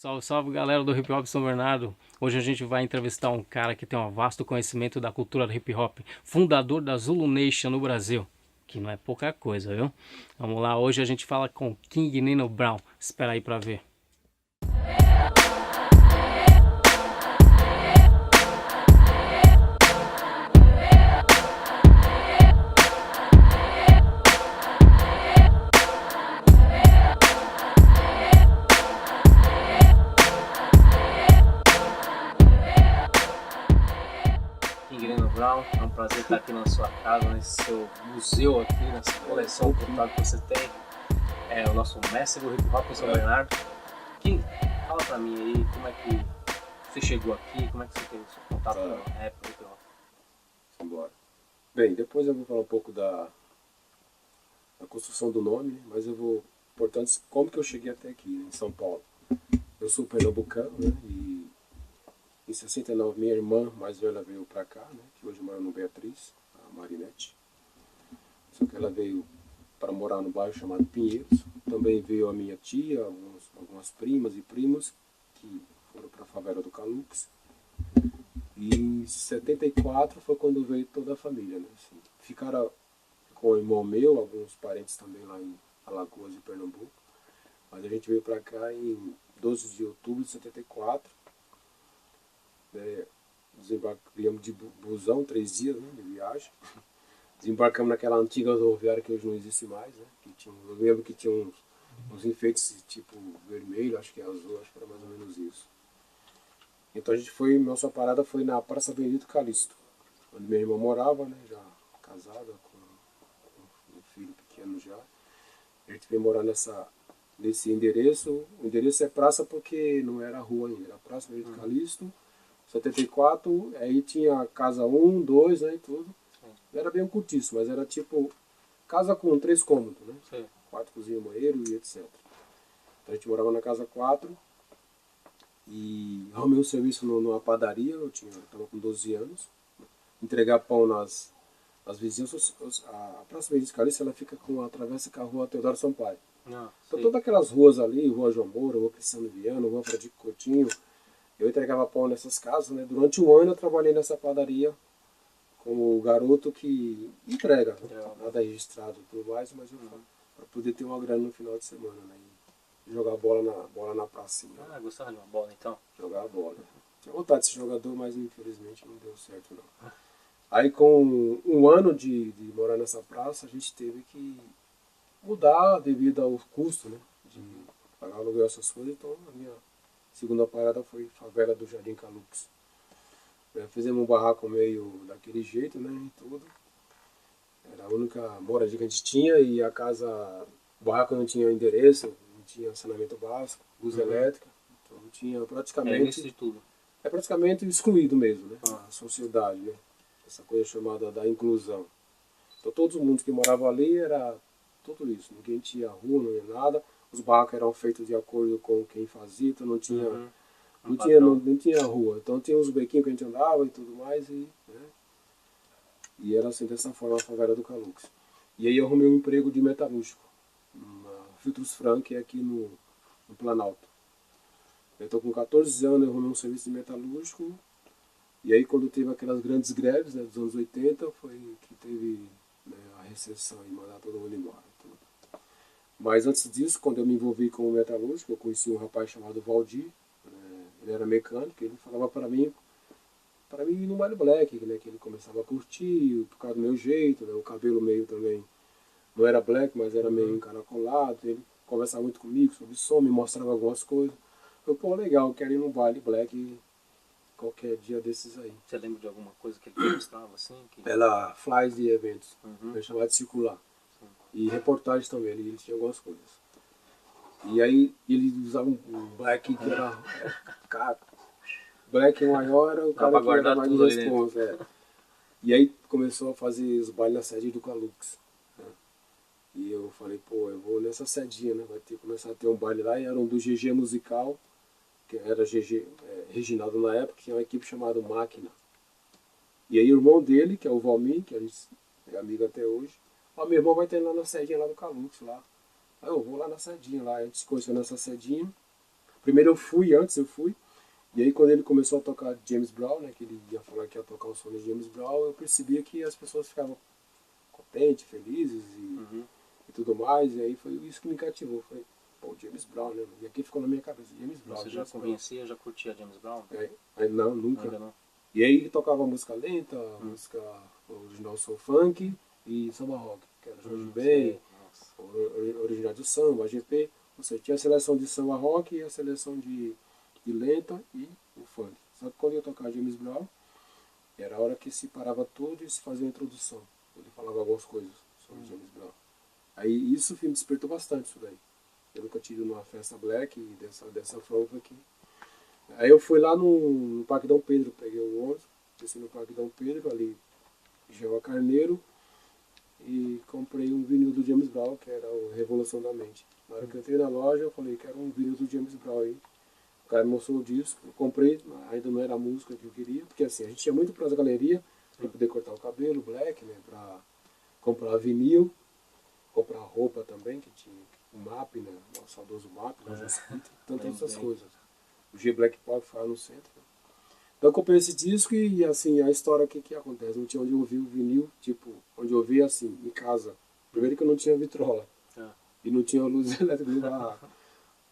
Salve, salve galera do Hip Hop São Bernardo. Hoje a gente vai entrevistar um cara que tem um vasto conhecimento da cultura do hip hop, fundador da Zulu Nation no Brasil, que não é pouca coisa, viu? Vamos lá, hoje a gente fala com King Nino Brown. Espera aí pra ver. King Nino Brown, é um prazer estar aqui na sua casa, nesse seu museu aqui, nessa coleção cultural que você tem. É o nosso mestre do hip hop em São Bernardo. King, fala pra mim aí como é que você chegou aqui, como é que você teve o seu contato com o rap, hip hop. Embora. Bem, depois eu vou falar um pouco da construção do nome, né? Mas eu vou, portanto, como que eu cheguei até aqui, né, em São Paulo. Eu sou pernambucano, né? E em 69 minha irmã mais velha veio pra cá, né? Que hoje mora no Beatriz, a Marinette. Só que ela veio para morar no bairro chamado Pinheiros. Também veio a minha tia, algumas primas e primos que foram para a favela do Calux. E em 74 foi quando veio toda a família, né? Assim, ficaram com o irmão meu, alguns parentes também lá em Alagoas e Pernambuco. Mas a gente veio para cá em 12 de outubro de 74. Desembarcamos de busão, 3 dias, né, de viagem. Desembarcamos naquela antiga rodoviária que hoje não existe mais, né? Que tinha, eu lembro que tinha uns enfeites tipo vermelho, acho que é azul, acho que era mais ou menos isso. Então a gente foi, nossa parada foi na Praça Benedito Calixto, onde minha irmã morava, né? Já casada, com um filho pequeno já. A gente veio morar nesse endereço. O endereço é praça porque não era rua ainda, era Praça Benedito Calixto, 74, aí tinha casa 1, 2, né, e tudo. Era bem um cortiço, mas era tipo casa com 3 cômodos, né? Sim. Quarto, cozinha, banheiro e etc. Então a gente morava na casa 4 e arrumei um serviço numa padaria, eu tava com 12 anos. Entregar pão nas vizinhas. A Praça Benedito Calixto, ela fica atravessa com a rua Teodoro Sampaio. Então todas aquelas ruas ali, Rua João Moura, Rua Cristiano Viana, Rua Fradique Coutinho, eu entregava pão nessas casas, né? Durante um ano eu trabalhei nessa padaria como garoto que entrega, nada registrado e tudo mais, mas eu falo, para poder ter uma grana no final de semana, né? E jogar bola na pracinha. Ah, gostava de uma bola então? Jogar bola. Tinha vontade de ser jogador, mas infelizmente não deu certo não. Aí com um ano de morar nessa praça, a gente teve que mudar devido ao custo, né? De pagar aluguel, essas coisas, então a minha segunda parada foi favela do Jardim Calux. Fizemos um barraco meio daquele jeito, né, e tudo. Era a única moradia que a gente tinha e a casa, o barraco não tinha endereço, não tinha saneamento básico, luz elétrica, então não tinha praticamente... de tudo. É praticamente excluído mesmo, né, a sociedade, né, essa coisa chamada da inclusão. Então todo mundo que morava ali era tudo isso, ninguém tinha rua, não ia nada, os barracos eram feitos de acordo com quem fazia, então não tinha... Não tinha rua, então tinha uns bequinhos que a gente andava e tudo mais, né? E era assim, dessa forma a favela do Calux. E aí eu arrumei um emprego de metalúrgico, na Filtros Frank aqui no Planalto. Eu tô com 14 anos, eu arrumei um serviço de metalúrgico, e aí quando teve aquelas grandes greves, né, dos anos 80, foi que teve, né, a recessão e mandar todo mundo embora. Tudo. Mas antes disso, quando eu me envolvi com o metalúrgico, eu conheci um rapaz chamado Valdir. Ele era mecânico, ele falava para mim ir no baile black, né, que ele começava a curtir, por causa do meu jeito, né, o cabelo meio também, não era black, mas era meio encaracolado, ele conversava muito comigo sobre som, me mostrava algumas coisas. Eu, pô, legal, eu quero ir no baile black qualquer dia desses aí. Você lembra de alguma coisa que ele gostava assim? Ela flies de eventos, ele chamava de circular. Sim. E reportagens também, ele tinha algumas coisas. E aí ele usava um black que era black maior, era o cara que era mais de responsa. E aí começou a fazer os bailes na sede do Calux. Né? E eu falei, pô, eu vou nessa sedinha, né? Vai começar a ter um baile lá, e era um do GG Musical, que era GG Reginaldo na época, que tinha uma equipe chamada Máquina. E aí o irmão dele, que é o Valmir, que a gente é amigo até hoje, ó, meu irmão vai ter lá na sedinha lá do Calux lá. Aí eu vou lá na sedinha lá, a gente se conheceu nessa sedinha. Primeiro antes eu fui, e aí quando ele começou a tocar James Brown, né, que ele ia falar que ia tocar o som de James Brown, eu percebia que as pessoas ficavam contentes, felizes e tudo mais, e aí foi isso que me cativou. Falei, pô, James Brown, né? E aqui ficou na minha cabeça, James Brown. Você já conhecia, já curtia James Brown? Aí não, nunca. Ainda não. E aí tocava música lenta, música original soul funk e samba rock, que era Jorge Ben, original de samba, AGP. Ou seja, tinha a seleção de samba rock e a seleção de lenta e o funk. Só que quando eu tocava James Brown, era a hora que se parava tudo e se fazia uma introdução. Ele falava algumas coisas sobre James Brown. Aí isso me despertou bastante isso daí. Eu nunca tive numa festa black e dessa forma aqui. Aí eu fui lá no Parque Dom Pedro, peguei o ônibus, desci no Parque Dom Pedro, ali em Geva Carneiro, e comprei um vinil do James Brown, que era o Revolução da Mente. Na hora que eu entrei na loja, eu falei, quero um vinil do James Brown aí. O cara me mostrou o disco, eu comprei, ainda não era a música que eu queria, porque assim, a gente ia muito para as galerias, para poder cortar o cabelo, black, né, para comprar vinil, comprar roupa também, que tinha o MAP, né, o saudoso MAP, tantas essas coisas. O G Black Pop foi lá no centro. Então eu comprei esse disco e assim, a história que acontece, não tinha onde eu ouvir o vinil, tipo, onde eu ouvia assim, em casa. Primeiro que eu não tinha vitrola. E não tinha luz elétrica.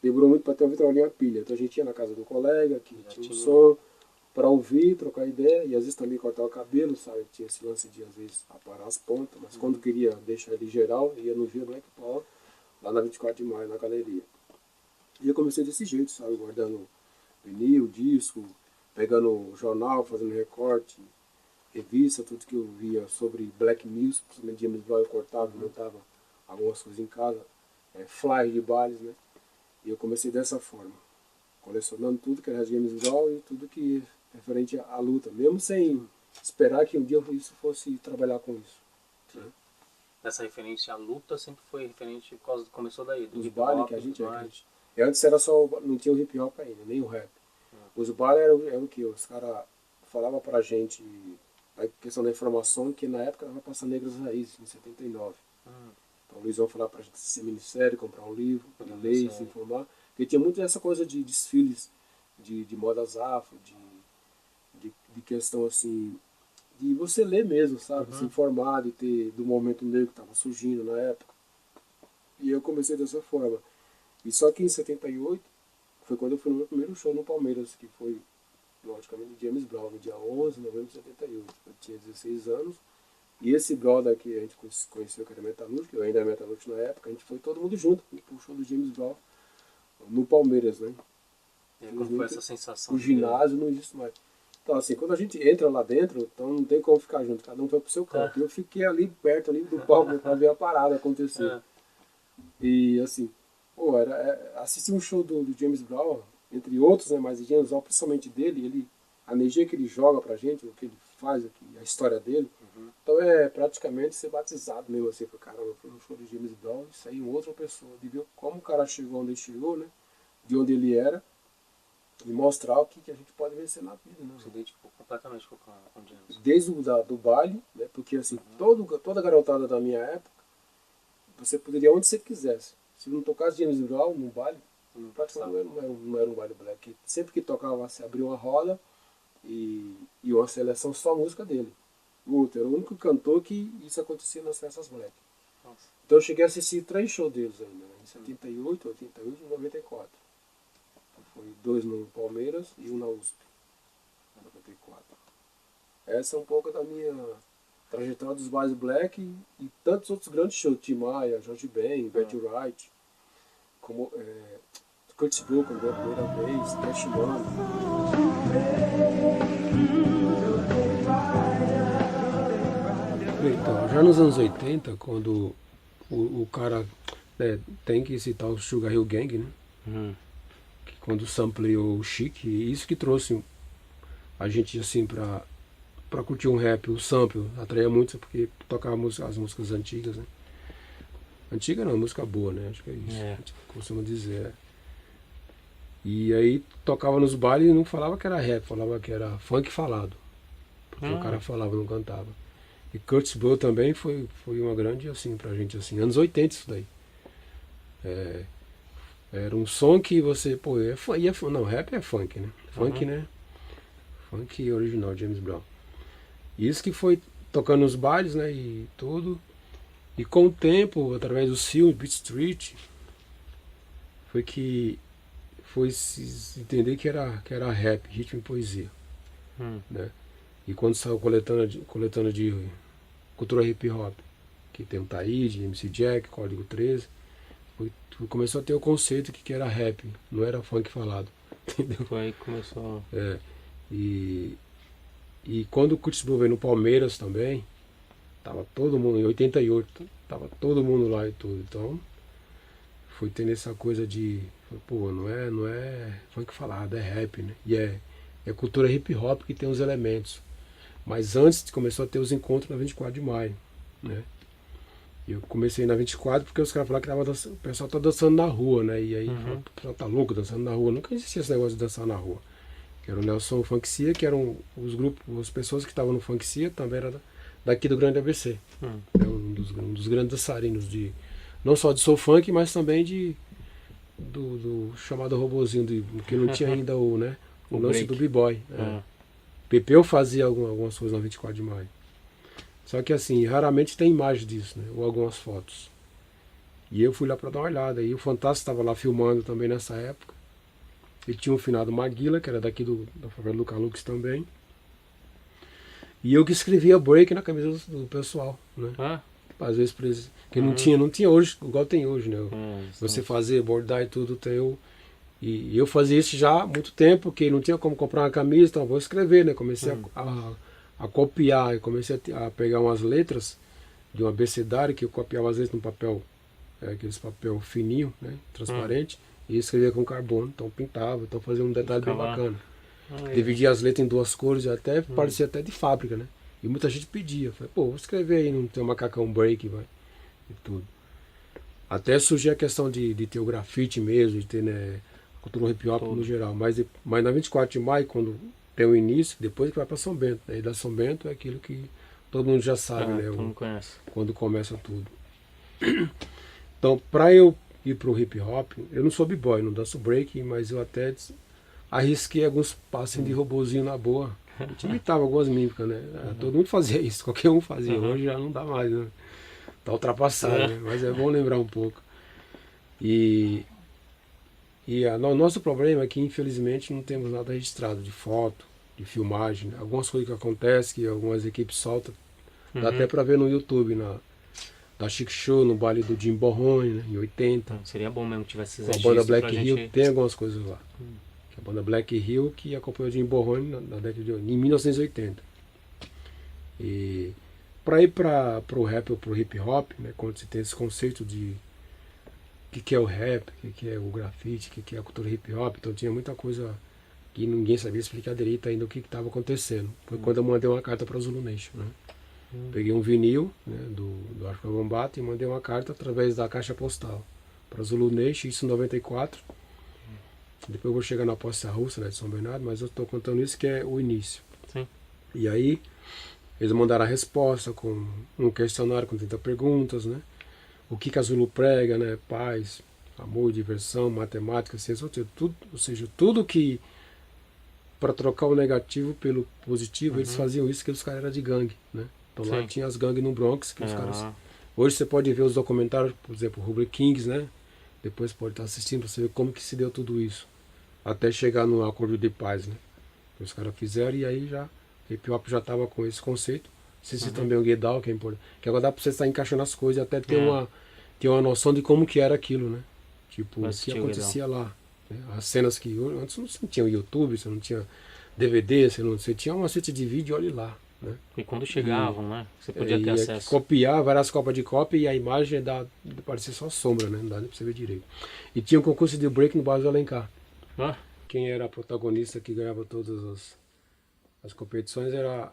Demorou muito para ter uma vitrolinha e uma pilha. Então a gente ia na casa do colega, que tinha um som para ouvir, trocar ideia, e às vezes também cortar o cabelo, sabe? Tinha esse lance de às vezes aparar as pontas, mas quando queria deixar ele geral, ia no Via Black Power, lá na 24 de maio, na galeria. E eu comecei desse jeito, sabe? Guardando vinil, disco, pegando jornal, fazendo recorte, revista, tudo que eu via sobre black music, principalmente James Brown, eu cortava, montava algumas coisas em casa, flyers de bailes, né? E eu comecei dessa forma, colecionando tudo que era James Brown e tudo que é referente à luta, mesmo sem esperar que um dia isso fosse trabalhar com isso. Né? Essa referência à luta sempre foi referente, começou daí, do os hip hop, bailes que a gente e antes era só, não tinha o hip hop ainda, nem o rap. Os bailes eram o que? Os caras falavam pra gente, a questão da informação, que na época era passar Negras Raízes, em 79. Então o Luizão falava pra gente ser minissérie, comprar um livro, ler, se informar. Porque tinha muito essa coisa de desfiles de modas afro, de questão assim, de você ler mesmo, sabe? Se informar, de ter do movimento negro que estava surgindo na época. E eu comecei dessa forma. E só que em 78 foi quando eu fui no meu primeiro show no Palmeiras, que foi, logicamente, de James Brown, no dia 11 de novembro de 78. Eu tinha 16 anos. E esse brother que a gente conheceu, que era metalúrgico, eu ainda era metalúrgico na época, a gente foi todo mundo junto pro show do James Brown no Palmeiras, né? E como foi essa sensação? O ginásio não existe mais. Então, assim, quando a gente entra lá dentro, então não tem como ficar junto, cada um foi pro seu canto. Eu fiquei ali perto ali do palco para ver a parada acontecer. E assim, pô, assistir um show do James Brown, entre outros, né, mas James Brown, principalmente dele, a energia que ele joga pra gente, o que ele faz aqui, a história dele, então é praticamente ser batizado mesmo assim, caramba, foi um show de James Brown, isso aí outra pessoa, de ver como o cara chegou onde ele chegou, né, de onde ele era, e mostrar o que a gente pode vencer na vida, né? Você identificou completamente com o James. Desde do baile, né, porque assim, toda garotada da minha época, você poderia onde você quisesse. Se não tocasse James Brown no baile, praticamente não era um baile black. Sempre que tocava, você abria uma roda e uma seleção só a música dele. O outro era o único cantor que isso acontecia nas festas black. Nossa. Então eu cheguei a assistir 3 shows deles ainda, né? Em 78, 88 e 94. Então, foi 2 no Palmeiras e 1 na USP. 94. Essa é um pouco da minha trajetória dos bailes black e tantos outros grandes shows. Tim Maia, Jorge Ben, Betty Wright, como Curtis Blow, quando veio a primeira vez, Cash Money. Então, já nos anos 80, quando o cara tem que citar o Sugar Hill Gang, né? Que quando sampleou o Chic, e isso que trouxe a gente assim pra curtir um rap, o sample atraía muito, porque tocava as músicas antigas, né? Antiga não, música boa, né? Acho que é isso, a gente costuma dizer. E aí tocava nos bailes e não falava que era rap, falava que era funk falado. Porque o cara falava, não cantava. E Curtis Blow também foi uma grande, assim, pra gente, assim, anos 80 isso daí. Era um som que você, pô, não, rap é funk, né? Funk, né? Funk original, James Brown. Isso que foi tocando nos bailes, né? E tudo. E com o tempo, através do filme Beat Street, foi se entender que era rap, ritmo e poesia, né? E quando saiu coletânea de cultura hip hop, que tem o Taíde, MC Jack, Código 13, começou a ter o conceito que era rap, não era funk falado, entendeu? Foi aí que começou. E quando o Curtis Blow veio no Palmeiras também, tava todo mundo, em 88, tava todo mundo lá e tudo. Então, foi tendo essa coisa de, pô, não é funk falado, é rap, né? E é cultura hip hop que tem os elementos. Mas antes começou a ter os encontros na 24 de maio, né? E eu comecei na 24 porque os caras falaram que o pessoal tá dançando na rua, né? E aí, o pessoal tá louco dançando na rua. Nunca existia esse negócio de dançar na rua. Que era o Nelson Funkcia, que eram os grupos, as pessoas que estavam no Funkcia também era daqui do Grande ABC. É um dos grandes dançarinos, não só de soul funk, mas também do chamado robozinho, que não tinha ainda o lance do b-boy. Pepeu fazia algumas coisas na 24 de maio. Só que assim, raramente tem imagem disso, né? Ou algumas fotos. E eu fui lá para dar uma olhada. E o Fantástico estava lá filmando também nessa época. Ele tinha um finado Maguila, que era daqui da favela do Calux também. E eu que escrevia break na camisa do pessoal, né? Às vezes pra eles, que não tinha hoje, igual tem hoje, né? Você fazer, bordar e tudo, e eu fazia isso já há muito tempo, porque não tinha como comprar uma camisa, então vou escrever, né? Comecei a copiar, eu comecei a pegar umas letras de um abecedário que eu copiava às vezes num papel, aqueles papel fininho, né? Transparente, e escrevia com carbono, então pintava, então fazia um detalhe bem bacana. Dividia as letras em duas cores, até parecia até de fábrica, né? E muita gente pedia, falei, pô, vou escrever aí, não tem um macacão break, vai, e tudo. Até surgiu a questão de ter o grafite mesmo, de ter, né, cultura hip hop no geral, mas na 24 de maio, quando tem o início, depois que vai para São Bento, né? E da São Bento é aquilo que todo mundo já sabe, né? Todo mundo conhece. Quando começa tudo. Então, para eu ir pro hip hop, eu não sou b-boy, não danço break, mas eu até arrisquei alguns passos de robozinho na boa. A gente imitava algumas mímicas, né? Todo mundo fazia isso, qualquer um fazia. Hoje já não dá mais, né? Tá ultrapassado, né? Mas é bom lembrar um pouco. E o nosso problema é que, infelizmente, não temos nada registrado de foto, de filmagem. Né? Algumas coisas que acontecem, que algumas equipes soltam. Dá até para ver no YouTube, da Chic Show, no baile do Jim Borrone, né? Em 80. Seria bom mesmo que tivesse esses a banda Black Hill, tem algumas coisas lá. A banda Black Hill que acompanhou o Jim Borrone na década em 1980. E para ir para o rap ou para o hip hop, né, quando você tem esse conceito de o que é o rap, o que é o grafite, o que é a cultura hip hop, então tinha muita coisa que ninguém sabia explicar direito ainda o que estava acontecendo. Foi quando eu mandei uma carta para a Zulu Nation. Né? Peguei um vinil, né, do África Bambata e mandei uma carta através da caixa postal para a Zulu Nation, isso em 94. Depois eu vou chegar na Posse Russa, né, de São Bernardo, mas eu estou contando isso que é o início. Sim. E aí eles mandaram a resposta com um questionário com 30 perguntas, né? O que a Zulu prega, né? Paz, amor, diversão, matemática, ciência, ou seja, tudo que para trocar o negativo pelo positivo, eles faziam isso, que os caras eram de gangue, né? Então lá tinha as gangues no Bronx, que os caras... Hoje você pode ver os documentários, por exemplo, o Rubric Kings, né? Depois pode estar assistindo para você ver como que se deu tudo isso. Até chegar no acordo de paz, né? Que os caras fizeram e aí já... Hip Hop já estava com esse conceito. Assisti também o Guedal, que é importante. Que agora dá para você estar encaixando as coisas e até ter uma noção de como que era aquilo, né? Tipo, o que acontecia lá. Né? As cenas que... Antes você não tinha o YouTube, você não tinha DVD, você tinha uma cesta de vídeo, olha lá. Né? E quando chegavam, né? Você podia ter acesso. Copiar várias copas de cópia e a imagem parecia só sombra, né? Não dá nem pra você ver direito. E tinha um concurso de break no bairro do Alencar. Quem era a protagonista que ganhava todas as competições era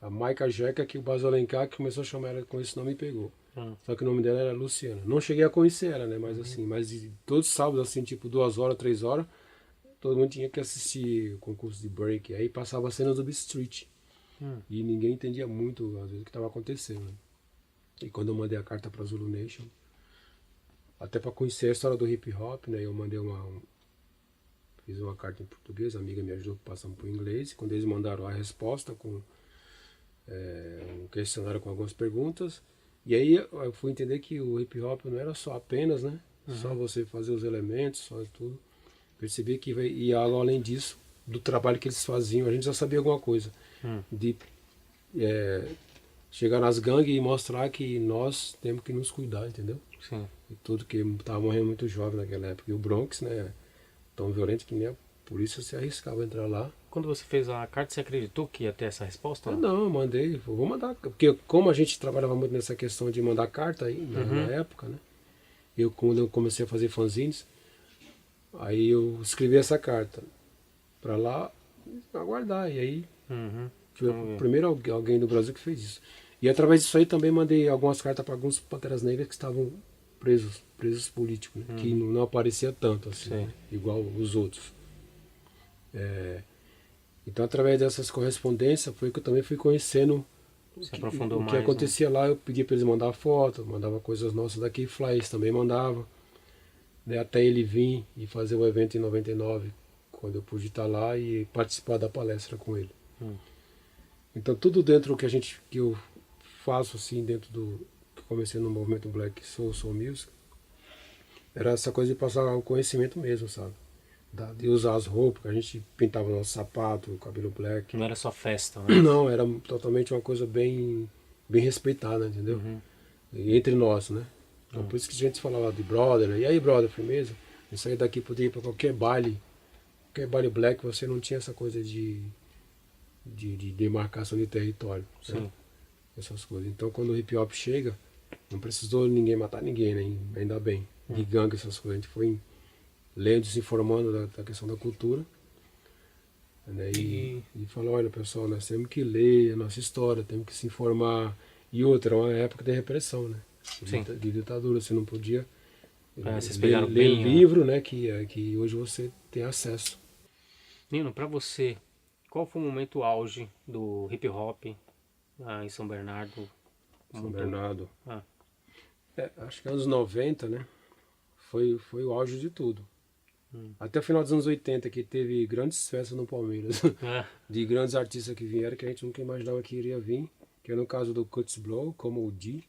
a Maica Jeca, que o Basil Alencar que começou a chamar ela com esse nome e pegou. Só que o nome dela era Luciana. Não cheguei a conhecer ela, né? Mas assim, todos os sábados, assim, tipo 2 horas, 3 horas, todo mundo tinha que assistir o concurso de break. Aí passava cenas do Beat Street. E ninguém entendia muito, às vezes, o que estava acontecendo. Né? E quando eu mandei a carta para a Zulu Nation, até para conhecer a história do hip hop, né? Eu mandei fiz uma carta em português, a amiga me ajudou passando para o inglês. Quando eles mandaram a resposta com um questionário com algumas perguntas, e aí eu fui entender que o hip hop não era só apenas, né? Só você fazer os elementos, só tudo. Percebi que ia além disso, do trabalho que eles faziam. A gente já sabia alguma coisa. De chegar nas gangues e mostrar que nós temos que nos cuidar, entendeu? Sim. E tudo que estava morrendo muito jovem naquela época. E o Bronx, né? Tão violento que nem a polícia se arriscava a entrar lá. Quando você fez a carta, você acreditou que ia ter essa resposta? Não, eu mandei. Vou mandar. Porque como a gente trabalhava muito nessa questão de mandar carta aí, na época, né? Quando eu comecei a fazer fanzines, aí eu escrevi essa carta para lá aguardar. E aí foi o primeiro alguém do Brasil que fez isso. E através disso aí também mandei algumas cartas para alguns Panteras Negras que estavam presos políticos, né? Que não aparecia tanto assim, né? Igual os outros. Então através dessas correspondências foi que eu também fui conhecendo o que acontecia, né? Lá. Eu pedia para eles mandar foto, mandava coisas nossas daqui, flyers também mandava, né? Até ele vir e fazer o evento em 99, quando eu pude estar lá e participar da palestra com ele. Então tudo dentro do que eu faço assim, dentro do que comecei no movimento Black Soul Music, era essa coisa de passar o conhecimento mesmo, sabe? De usar as roupas, que a gente pintava nosso sapato, o cabelo black. Não era só festa, né? Não, era totalmente uma coisa bem respeitada, entendeu? E entre nós, né? Então, por isso que a gente falava de brother, né? E aí, brother, firmeza? Eu saí daqui, podia ir para qualquer baile black, você não tinha essa coisa de demarcação de território, né? Essas coisas. Então, quando o hip hop chega, não precisou ninguém matar ninguém, né? Ainda bem. De gangue, essas coisas. A gente foi lendo, se informando da questão da cultura, né? E falou, olha pessoal, nós temos que ler a nossa história, temos que se informar. E outra, uma época de repressão, né? De ditadura, você não podia ler livro, né? Que hoje você tem acesso. Nino, pra você, qual foi o momento auge do hip hop em São Bernardo? São Bernardo. Acho que anos 90, né? Foi o auge de tudo. Até o final dos anos 80, que teve grandes festas no Palmeiras. De grandes artistas que vieram, que a gente nunca imaginava que iria vir. Que é no caso do Cuts Blow, como o D.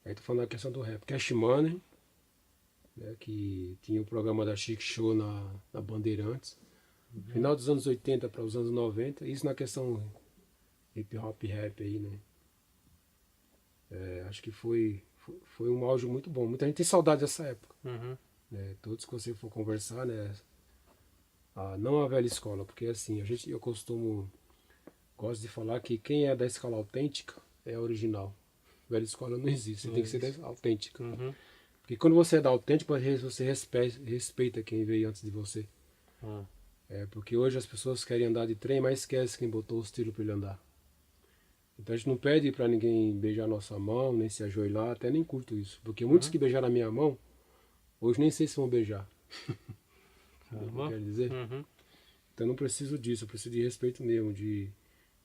Aí tô falando da questão do rap. Cash Money, né, que tinha o programa da Chic Show na Bandeirantes. Final dos anos 80 para os anos 90. Isso na questão hip hop rap aí, né? Acho que foi um auge muito bom. Muita gente tem saudade dessa época. Né? Todos que você for conversar, né? Não a velha escola, porque assim, eu gosto de falar que quem é da escola autêntica é a original. Velha escola não existe, você tem que ser da autêntica. Porque quando você é da autêntica, você respeita quem veio antes de você. Porque hoje as pessoas querem andar de trem, mas esquece quem botou os tiros para ele andar. Então a gente não pede para ninguém beijar nossa mão, nem se ajoelhar, até nem curto isso. Porque muitos que beijaram a minha mão, hoje nem sei se vão beijar. Quer dizer? Então eu não preciso disso, eu preciso de respeito mesmo, de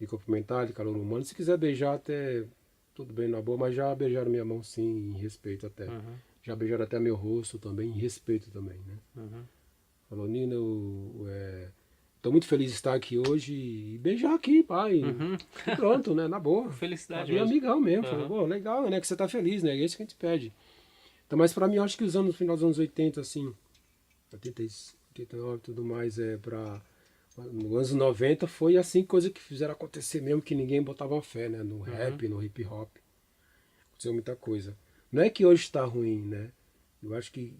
cumprimentar, de calor humano. Se quiser beijar até, tudo bem, na boa, mas já beijaram minha mão sim, em respeito até. Já beijaram até meu rosto também, em respeito também, né? Falou, Nina, tô muito feliz de estar aqui hoje e beijar aqui, pai. E pronto, né? Na boa. Felicidade mesmo. Amigão mesmo. Uhum. Falei, pô, legal, né? Que você tá feliz, né? É isso que a gente pede. Então, mas pra mim, eu acho que no final dos anos 80, assim, 89 e tudo mais, nos anos 90 foi assim, coisa que fizeram acontecer mesmo, que ninguém botava fé, né? No rap, no hip hop. Aconteceu muita coisa. Não é que hoje está ruim, né? Eu acho que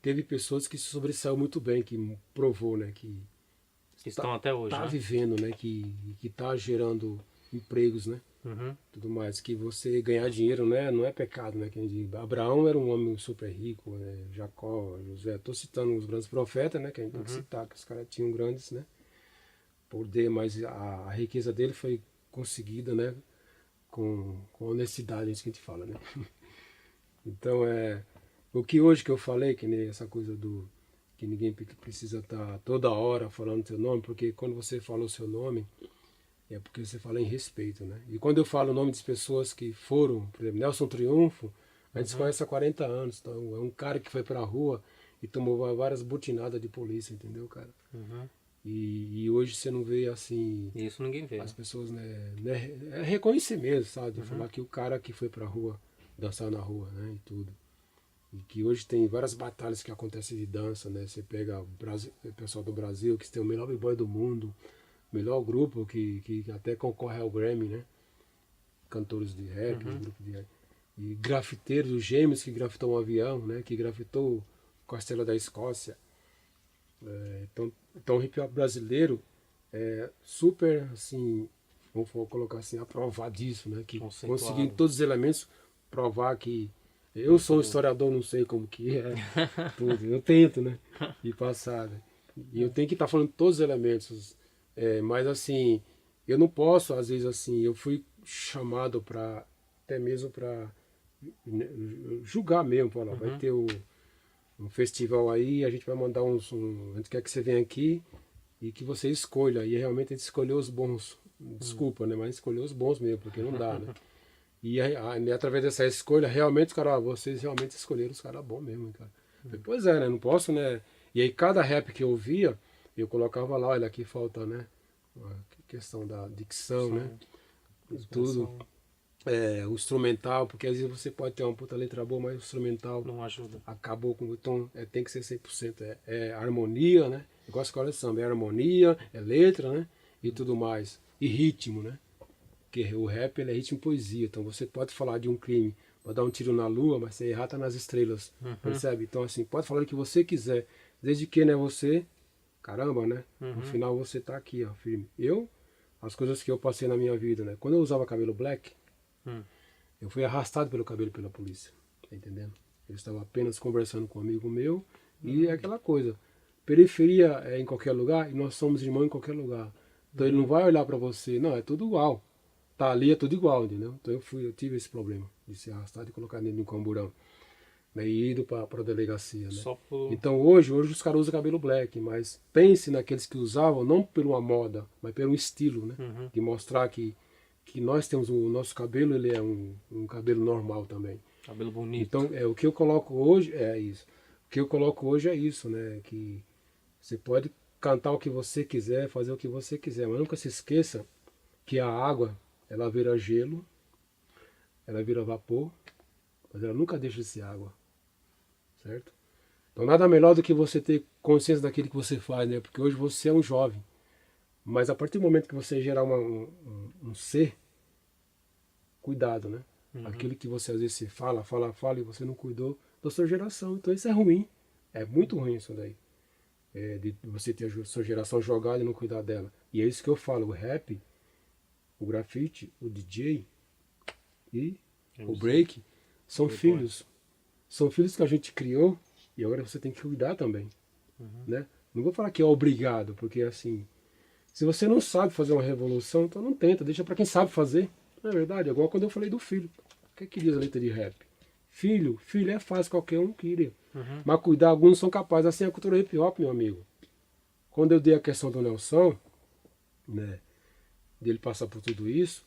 teve pessoas que se sobressaiu muito bem, que provou, né? Que estão até hoje, tá né? vivendo, né? Que tá gerando empregos, né? Tudo mais. Que você ganhar dinheiro, né? Não é pecado, né? Quem diz, Abraão era um homem super rico, né? Jacó, José. Estou citando os grandes profetas, né? Que a gente tem que citar, que os caras tinham grandes, né? Poder, mas a riqueza dele foi conseguida, né? Com honestidade, é isso que a gente fala, né? Então, o que hoje que eu falei, que nem essa coisa que ninguém precisa estar toda hora falando seu nome, porque quando você fala o seu nome, é porque você fala em respeito, né? E quando eu falo o nome das pessoas que foram, por exemplo, Nelson Triunfo, A gente se conhece há 40 anos, então é um cara que foi pra rua e tomou várias butinadas de polícia, entendeu, cara? E hoje você não vê assim. Isso ninguém vê. As pessoas, é reconhecer mesmo, sabe? Falar que o cara que foi pra rua, dançar na rua, né? E tudo. E que hoje tem várias batalhas que acontecem de dança, né? Você pega o pessoal do Brasil, que tem o melhor b-boy do mundo, melhor grupo que até concorre ao Grammy, né? Cantores de rap, grupo de rap. E grafiteiros, os gêmeos que grafitou um avião, né? Que grafitou o Castelo da Escócia. Então o hip hop brasileiro é super, assim, vamos colocar assim, aprovadíssimo, né? Que conseguiu todos os elementos provar que eu sou um historiador, não sei como que é tudo. Eu tento, né? E passar, né? E eu tenho que estar falando todos os elementos. Mas assim, eu não posso, às vezes assim, eu fui chamado para até mesmo para julgar mesmo, falar, vai ter um festival aí, a gente vai mandar a gente quer que você venha aqui e que você escolha. E realmente a gente escolheu os bons. Desculpa, né? Mas escolheu os bons mesmo, porque não dá, né? E através dessa escolha, realmente os caras, vocês realmente escolheram os caras bons mesmo, cara. Falei, pois é, né? Não posso, né? E aí cada rap que eu ouvia, eu colocava lá, olha, aqui falta, né? A questão da dicção, né? Tudo. O instrumental, porque às vezes você pode ter uma puta letra boa, mas o instrumental não ajuda. Acabou com o tom, tem que ser 100%. Harmonia, né? Igual a escola de samba, é harmonia, é letra, né? E tudo mais. E ritmo, né? Porque o rap ele é ritmo e poesia. Então você pode falar de um crime, pode dar um tiro na lua, mas você errar tá nas estrelas. Percebe? Então assim, pode falar o que você quiser. Desde que, né, você, caramba, né? No final você tá aqui, ó, firme. As coisas que eu passei na minha vida, né? Quando eu usava cabelo black, eu fui arrastado pelo cabelo pela polícia. Tá entendendo? Eu estava apenas conversando com um amigo meu e é aquela coisa. Periferia é em qualquer lugar e nós somos irmãos em qualquer lugar. Então ele não vai olhar para você, não, é tudo igual. Tá ali, é tudo igual, entendeu? Então eu tive esse problema de ser arrastado e colocar dentro de um camburão. Né, e ido para a delegacia, né? Então hoje os caras usam cabelo black, mas pense naqueles que usavam não por uma moda, mas pelo estilo, né? De mostrar que nós temos o nosso cabelo, ele é um cabelo normal também. Cabelo bonito. Então o que eu coloco hoje é isso. O que eu coloco hoje é isso, né? Que você pode cantar o que você quiser, fazer o que você quiser, mas nunca se esqueça que a água, ela vira gelo, ela vira vapor, mas ela nunca deixa de ser água. Certo? Então nada melhor do que você ter consciência daquilo que você faz, né? Porque hoje você é um jovem. Mas a partir do momento que você gerar um ser, cuidado, né? Aquilo que você às vezes se fala e você não cuidou da sua geração. Então isso é ruim. É muito ruim isso daí. De você ter a sua geração jogada e não cuidar dela. E é isso que eu falo. O rap, o grafite, o DJ e o break são filhos. São filhos que a gente criou e agora você tem que cuidar também. Né? Não vou falar que é obrigado, porque assim, se você não sabe fazer uma revolução, então não tenta, deixa para quem sabe fazer. Não é verdade? Igual quando eu falei do filho. O que diz a letra de rap? Filho é fácil, qualquer um queria. Mas cuidar, alguns são capazes. Assim é a cultura hip hop, meu amigo. Quando eu dei a questão do Nelson, né, dele passar por tudo isso,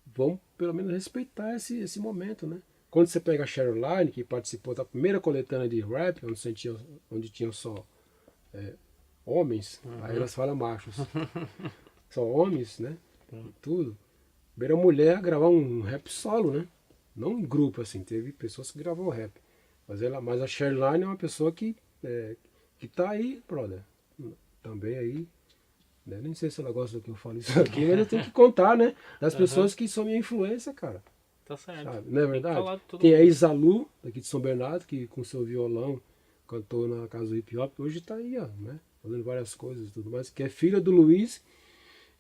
vamos pelo menos respeitar esse momento, né? Quando você pega a Cheryline, que participou da primeira coletânea de rap, onde tinha só homens, aí elas falam machos. Só homens, né? Tudo. Primeira mulher a gravar um rap solo, né? Não em grupo, assim. Teve pessoas que gravaram rap. Mas a Cheryline é uma pessoa que tá aí, brother. Também aí. Né? Nem sei se ela gosta do que eu falo isso aqui, mas eu tenho que contar, né? Das pessoas que são minha influência, cara. Tá certo. Sabe? Não é verdade? Tem a Isalu, daqui de São Bernardo, que com seu violão cantou na casa do hip hop. Hoje tá aí, ó, né? Fazendo várias coisas e tudo mais. Que é filha do Luiz,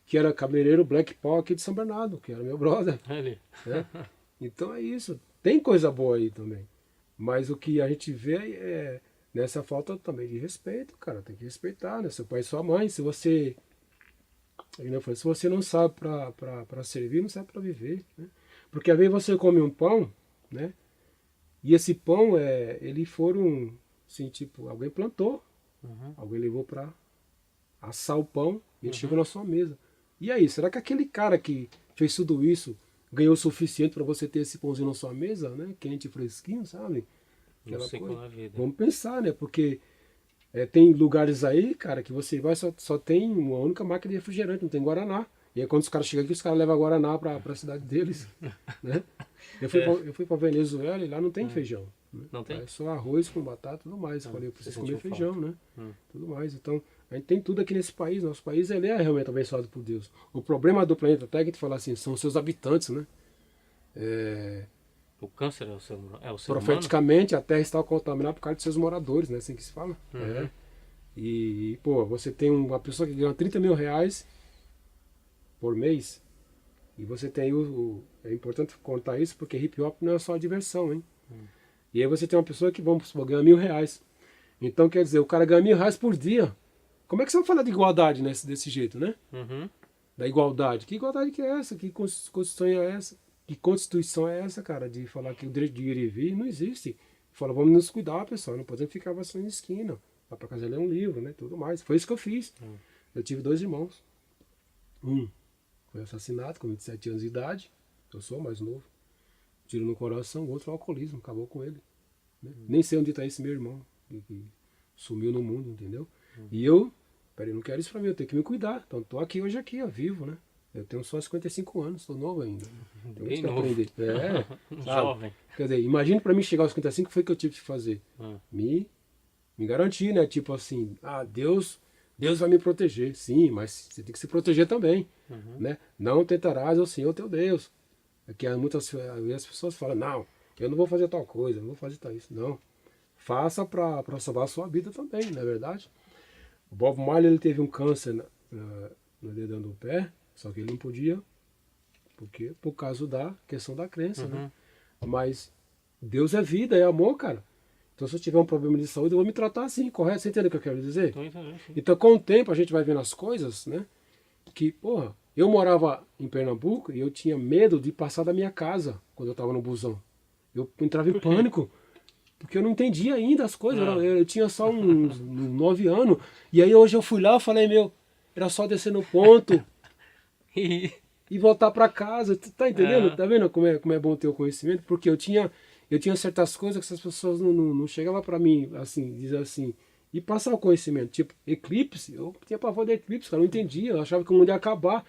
que era cabeleireiro Black Paul aqui de São Bernardo, que era meu brother. Ele. Né? Então é isso. Tem coisa boa aí também. Mas o que a gente vê é nessa falta também de respeito, cara. Tem que respeitar, né? Seu pai e sua mãe. Se você não sabe para servir, não sabe para viver, né? Porque às vezes você come um pão, né? E esse pão, ele foram, assim, tipo, alguém plantou, alguém levou para assar o pão e ele chegou na sua mesa. E aí, será que aquele cara que fez tudo isso ganhou o suficiente para você ter esse pãozinho na sua mesa, né? Quente e fresquinho, sabe? Não sei qual é a vida. Vamos pensar, né? Porque tem lugares aí, cara, que você vai só tem uma única máquina de refrigerante, não tem Guaraná. E aí quando os caras chegam aqui, os caras levam Guaraná pra cidade deles, né? Eu fui pra Venezuela e lá não tem feijão. Né? Não tem? É só arroz com batata e tudo mais. Eu falei, eu preciso comer feijão, né? Tudo mais. Então, a gente tem tudo aqui nesse país. Nosso país, ele é realmente abençoado por Deus. O problema do planeta Terra, que a gente fala assim, são os seus habitantes, né? O câncer é o ser humano? Profeticamente, a Terra está contaminada por causa de seus moradores, né? Assim que se fala. E, pô, você tem uma pessoa que ganha 30 mil reais por mês, e você tem é importante contar isso, porque hip hop não é só diversão, hein? E aí você tem uma pessoa que, vamos supor, ganha R$ 1.000. Então, quer dizer, o cara ganha R$ 1.000 por dia. Como é que você vai falar de igualdade desse jeito, né? Da igualdade. Que igualdade que é essa? Que Constituição é essa? Que Constituição é essa, cara? De falar que o direito de ir e vir não existe. Fala, vamos nos cuidar, pessoal. Não podemos ficar vacinando em esquina. Vai pra casa ler um livro, né? Tudo mais. Foi isso que eu fiz. Eu tive 2 irmãos. Um foi assassinado com 27 anos de idade. Eu sou mais novo. Tiro no coração. O outro é o alcoolismo. Acabou com ele. Né? Nem sei onde está esse meu irmão. Que sumiu no mundo, entendeu? E eu, peraí, não quero isso pra mim. Eu tenho que me cuidar. Então, tô aqui hoje, ó, vivo, né? Eu tenho só 55 anos. Tô novo ainda. Tenho muito que aprender. Jovem. Quer dizer, imagine pra mim chegar aos 55, o que foi que eu tive que fazer? Me garantir, né? Tipo assim, Deus vai me proteger. Sim, mas você tem que se proteger também. Né? Não tentarás ao Senhor teu Deus. Aqui muitas vezes as pessoas falam, não, eu não vou fazer tal coisa, não vou fazer tal isso. Não. Faça para salvar a sua vida também, não é verdade? O Bob Marley, ele teve um câncer no dedão do pé, só que ele não podia, porque por causa da questão da crença, né? Mas Deus é vida, é amor, cara. Então, se eu tiver um problema de saúde, eu vou me tratar assim, correto? Você entende o que eu quero dizer? Então, com o tempo, a gente vai vendo as coisas, né? Que, porra, eu morava em Pernambuco e eu tinha medo de passar da minha casa quando eu estava no busão. Eu entrava em pânico, porque eu não entendia ainda as coisas. Eu tinha só uns 9 anos. E aí, hoje eu fui lá e falei, era só descer no ponto e voltar para casa. Tá entendendo? Tá vendo como é bom ter o conhecimento? Porque eu tinha certas coisas que essas pessoas não chegavam para mim, assim, dizer assim, e passar o conhecimento. Tipo, eclipse, eu tinha pavor de eclipse, cara, eu não entendia, eu achava que o mundo ia acabar.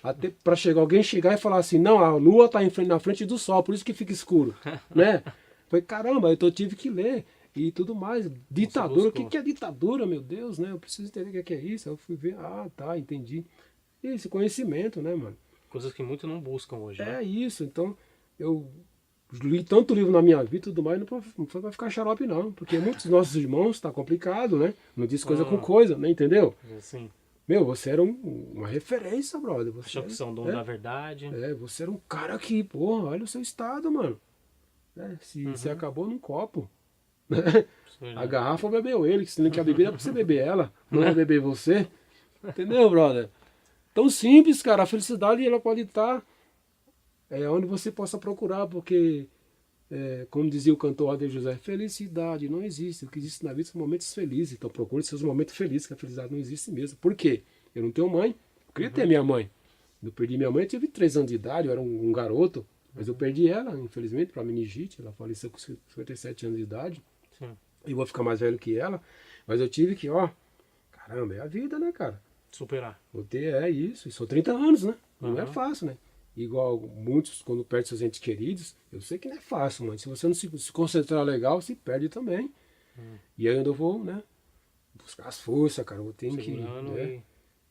Até para alguém chegar e falar assim, não, a lua está na frente do sol, por isso que fica escuro. Né? Foi caramba, então eu tive que ler e tudo mais. Ditadura, o que é ditadura, meu Deus, né? Eu preciso entender o que é isso. Eu fui ver, tá, entendi. Esse conhecimento, né, mano? Coisas que muitos não buscam hoje, né? É isso, então eu li tanto livro na minha vida e tudo mais, não foi pra ficar xarope não, porque muitos dos nossos irmãos tá complicado, né? Não diz coisa com coisa, né? Entendeu? Sim. Você era uma referência, brother. Achou que são dono da verdade. Você era um cara que, porra, olha o seu estado, mano. Se acabou num copo. Né? A garrafa bebeu ele, que se não quer beber, dá pra você beber ela. Não é beber você. Entendeu, brother? Tão simples, cara. A felicidade, ela pode estar onde você possa procurar, porque, como dizia o cantor Ade José, felicidade não existe. O que existe na vida são momentos felizes. Então procure seus momentos felizes, que a felicidade não existe mesmo. Por quê? Eu não tenho mãe. Eu queria ter minha mãe. Eu perdi minha mãe, eu tive 3 anos de idade, eu era um garoto. Mas eu perdi ela, infelizmente, para meningite. Ela faleceu com 57 anos de idade. Sim. E vou ficar mais velho que ela. Mas eu tive que, caramba, é a vida, né, cara? Superar. Vou ter, isso. E são 30 anos, né? Não é fácil, né? Igual muitos, quando perdem seus entes queridos, eu sei que não é fácil, mas se você não se concentrar legal, se perde também. E aí eu vou, né? Buscar as forças, cara. Eu tenho que, né,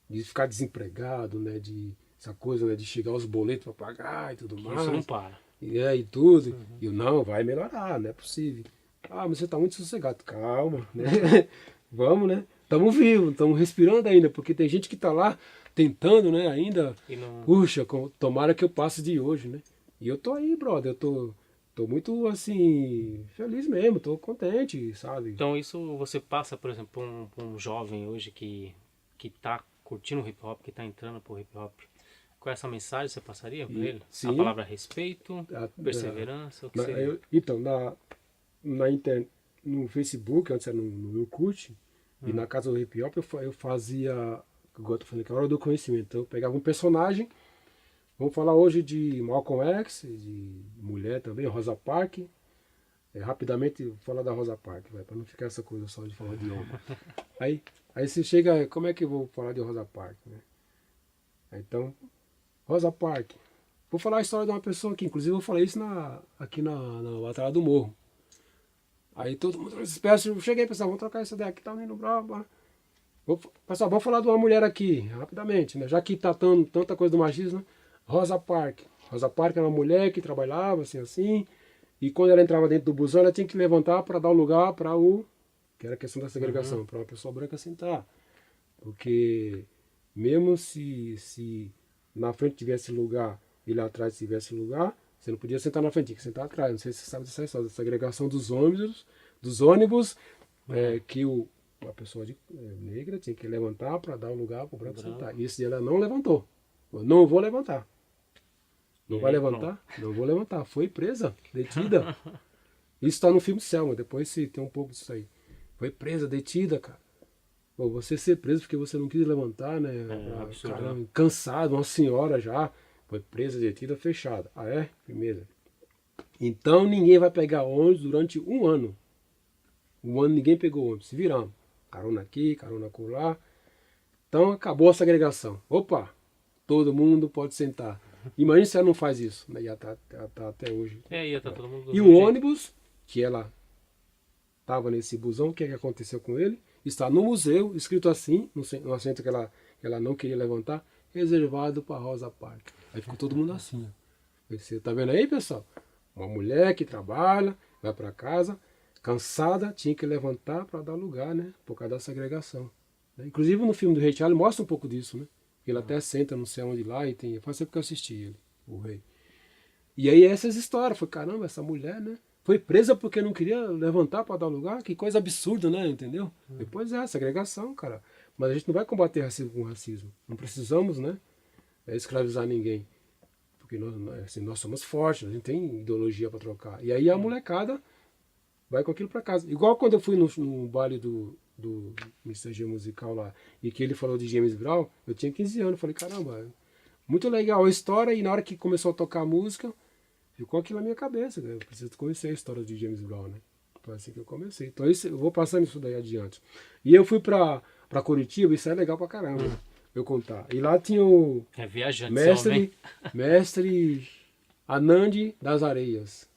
de ficar desempregado, né? Essa coisa, né, de chegar os boletos para pagar e tudo mais. Isso não para. E tudo. E eu, não, vai melhorar, não é possível. Mas você tá muito sossegado. Calma, né? Vamos, né? Estamos vivos, estamos respirando ainda, porque tem gente que tá lá tentando, né, ainda. Puxa, tomara que eu passe de hoje, né? E eu tô aí, brother, eu tô muito, assim, feliz mesmo, tô contente, sabe? Então isso você passa, por exemplo, pra um jovem hoje que tá curtindo o hip hop, que tá entrando pro hip hop. Qual é essa mensagem você passaria para ele? Sim. A palavra respeito, perseverança, o que seria? Então, no Facebook, antes era no Orkut, e na casa do hip hop eu fazia, igual eu tô falando, que é a hora do conhecimento. Então eu pegava um personagem, Vamos falar hoje de Malcolm X, de mulher também, Rosa Parks. Rapidamente, vou falar da Rosa Parks, para não ficar essa coisa só de falar de homem. Aí você chega, como é que eu vou falar de Rosa Parks, né? Então, Rosa Parks. Vou falar a história de uma pessoa que, inclusive, eu falei isso aqui na Batalha do Morro. Aí todo mundo espera, eu cheguei, pessoal, vamos trocar essa ideia aqui, tá indo bravo. Pessoal, vamos falar de uma mulher aqui, rapidamente, né? Já que tá tanta coisa do machismo, né? Rosa Parks. Rosa Parks era uma mulher que trabalhava assim, e quando ela entrava dentro do busão, ela tinha que levantar para dar o lugar para que era a questão da segregação, para uma pessoa branca sentar. Porque mesmo se na frente tivesse lugar e lá atrás tivesse lugar, você não podia sentar na frente, tinha que sentar atrás. Não sei se você sabe dessa história, da segregação dos ônibus, que a pessoa negra tinha que levantar para dar o lugar para o branco sentar. E esse dia ela não levantou. Eu não vou levantar. Não vai levantar? Não vou levantar. Foi presa, detida. Isso está no filme Selma, depois se tem um pouco disso aí. Foi presa, detida, cara. Pô, você ser preso porque você não quis levantar, né? Caramba, cansado, uma senhora já. Foi presa, detida, fechada. Ah, é? Primeira. Então ninguém vai pegar ônibus durante um ano. Um ano ninguém pegou ônibus. Se viramos. Carona aqui, carona acolá. Então acabou a segregação. Opa! Todo mundo pode sentar. Imagina se ela não faz isso. Né? Ia tá até hoje. Ia tá todo mundo. E o ônibus, que ela estava nesse busão, o que aconteceu com ele? Está no museu, escrito assim, no assento que ela não queria levantar, reservado para Rosa Parks. Aí ficou todo mundo assim. Ó. Você tá vendo aí, pessoal? Uma mulher que trabalha, vai para casa, cansada, tinha que levantar para dar lugar, né? Por causa da segregação. Inclusive no filme do Rei Charles mostra um pouco disso, né? Ele até senta não sei onde lá e tem. Faz tempo que eu assisti ele, o rei. E aí essas histórias, foi caramba, essa mulher, né? Foi presa porque não queria levantar para dar lugar, que coisa absurda, né? Entendeu? Depois segregação, cara. Mas a gente não vai combater racismo com racismo. Não precisamos, né? Escravizar ninguém. Porque nós somos fortes, a gente tem ideologia para trocar. E aí a molecada vai com aquilo para casa. Igual quando eu fui no baile do Mr. Musical lá, e que ele falou de James Brown, eu tinha 15 anos, falei, caramba, muito legal a história, e na hora que começou a tocar a música, ficou aquilo na minha cabeça, eu preciso conhecer a história de James Brown, né? Foi assim que eu comecei. Então eu vou passando isso daí adiante. E eu fui pra Curitiba, isso é legal pra caramba, eu contar. E lá tinha o viajante, mestre Anandi das Areias,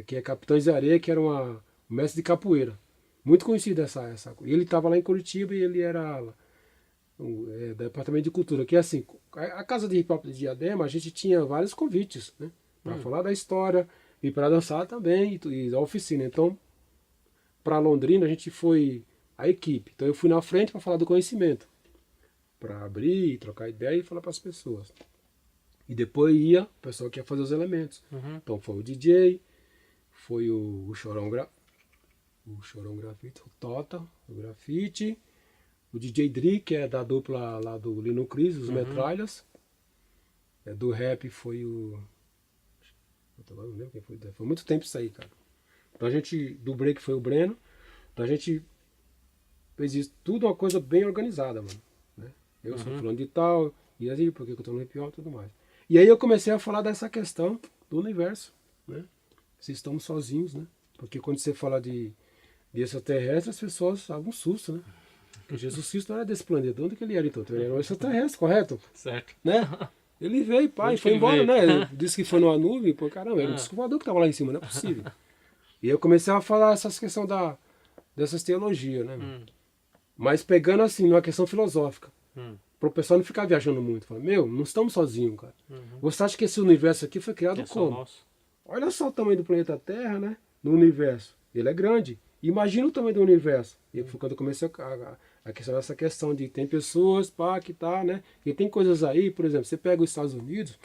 que é Capitães de Areia, que era um mestre de capoeira. Muito conhecido essa. E ele estava lá em Curitiba e ele era do Departamento de Cultura. Que é assim, a Casa de Hip Hop de Diadema, a gente tinha vários convites, né? Para falar da história e para dançar também e da oficina. Então, para Londrina, a gente foi a equipe. Então, eu fui na frente para falar do conhecimento. Para abrir, trocar ideia e falar para as pessoas. E depois ia o pessoal que ia fazer os elementos. Então, foi o DJ, foi o Chorão Grafite, o Tota, o Grafite, o DJ Dri, que é da dupla lá do Lino Cris, os Metralhas. Do rap foi o... Agora não lembro quem foi. Foi muito tempo isso aí, cara. Então do break foi o Breno. Então a gente fez isso, tudo uma coisa bem organizada, mano. Né? Eu sou fulano de tal, e aí, porque eu tô no hip hop e tudo mais. E aí eu comecei a falar dessa questão do universo, né? Se estamos sozinhos, né? Porque quando você fala de extraterrestre, as pessoas davam um susto, né? Porque Jesus Cristo não era desse planeta. Onde que ele era então? Ele era um extraterrestre, correto? Certo. Né? Ele veio, pai, foi embora, né? Ele disse que foi numa nuvem, pô, caramba, era um descovador que estava lá em cima, não é possível. E eu comecei a falar essas questões dessas teologias, né? Mas pegando assim, numa questão filosófica. Para o pessoal não ficar viajando muito. Falar, não estamos sozinhos, cara. Você acha que esse universo aqui foi criado como? Nosso. Olha só o tamanho do planeta Terra, né? No universo. Ele é grande. Imagina o tamanho do universo. E foi quando eu comecei a questionar essa questão de tem pessoas, que tá, né? E tem coisas aí, por exemplo, você pega os Estados Unidos,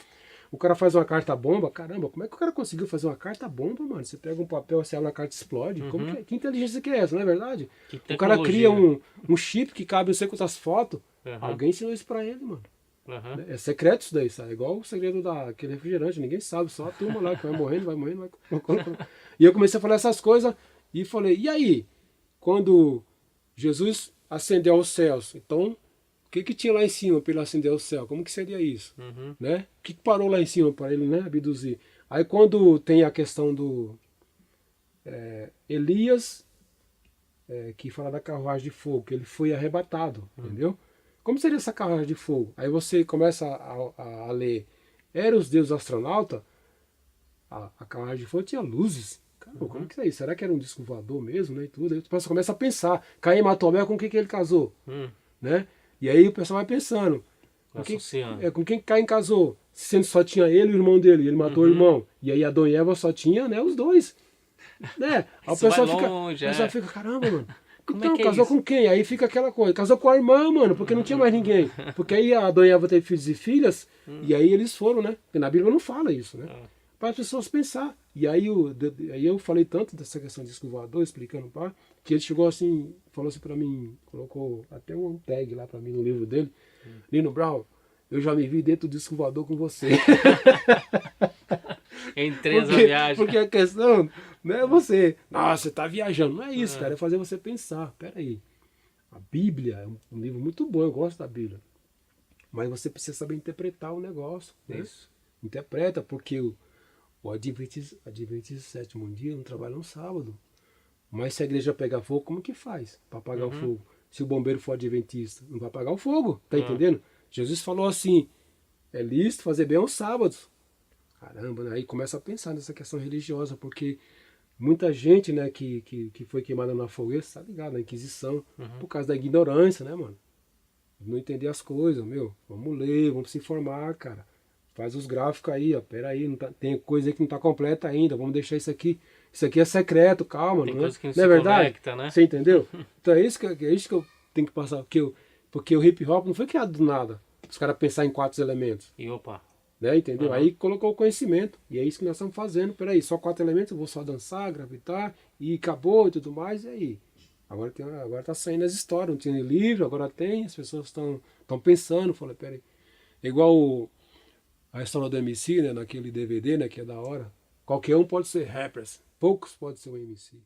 o cara faz uma carta bomba, caramba, como é que o cara conseguiu fazer uma carta bomba, mano? Você pega um papel, você abre a carta e explode. Que inteligência que é essa, não é verdade? O cara cria um chip que cabe não sei quantas fotos. Alguém ensinou isso pra ele, mano. É secreto isso daí, sabe? Igual o segredo daquele refrigerante, ninguém sabe, só a turma lá que vai morrendo. E eu comecei a falar essas coisas e falei, e aí? Quando Jesus ascendeu aos céus, então O que tinha lá em cima para ele acender o céu? Como que seria isso? Né? O que parou lá em cima para ele, né, abduzir? Aí quando tem a questão do Elias, que fala da carruagem de fogo, que ele foi arrebatado, entendeu? Como seria essa carruagem de fogo? Aí você começa a ler, eram os deuses astronautas, a carruagem de fogo tinha luzes. Caramba, como que é isso? Será que era um disco voador mesmo, né, e tudo? Aí o pessoal começa a pensar, Caim matou Abel, com quem que ele casou? Né? E aí o pessoal vai pensando, com quem Caim casou? Sendo só tinha ele e o irmão dele, ele matou o irmão. E aí Adão e Eva só tinha, né, os dois. Né? Aí o pessoal fica, caramba, mano. Então, casou com quem? Aí fica aquela coisa, casou com a irmã, mano, porque não tinha mais ninguém. Porque aí a Adão e Eva teve filhos e filhas, e aí eles foram, né? Porque na Bíblia não fala isso, né? Para as pessoas pensar. E aí eu falei tanto dessa questão de disco voador, explicando para que ele chegou assim, falou assim para mim, colocou até um tag lá para mim no livro dele, Nino Brown, eu já me vi dentro do disco voador com você. Entrei nessa viagem. Porque a questão não é você, nossa, você tá viajando, não é isso, cara, é fazer você pensar, peraí, a Bíblia é um livro muito bom, eu gosto da Bíblia, mas você precisa saber interpretar o negócio, né? Isso. Interpreta, porque o Adventista do sétimo dia não trabalha no sábado. Mas se a igreja pegar fogo, como que faz para apagar o fogo? Se o bombeiro for adventista, não vai apagar o fogo, tá entendendo? Jesus falou assim, é lícito fazer bem aos sábados. Caramba, né? Aí começa a pensar nessa questão religiosa, porque muita gente, né, que foi queimada na fogueira, tá ligado, na Inquisição, por causa da ignorância, né, mano? Não entender as coisas, meu. Vamos ler, vamos se informar, cara. Faz os gráficos aí, ó. Pera aí, tem coisa aí que não tá completa ainda. Vamos deixar isso aqui. Isso aqui é secreto, calma. Tem não coisa que não é se verdade? conecta, né? Você entendeu? Então é isso que eu tenho que passar. Porque o hip hop não foi criado do nada. Os caras pensar em 4 elementos. E opa. Né, entendeu? Aí colocou o conhecimento. E é isso que nós estamos fazendo. Peraí, só 4 elementos, eu vou só dançar, gravitar, e acabou e tudo mais. E aí? Agora tá saindo as histórias. Não tinha livro, agora tem. As pessoas estão pensando. Falei, peraí. Igual a história do MC, né, naquele DVD, né, que é da hora. Qualquer um pode ser rappers, poucos podem ser um MC.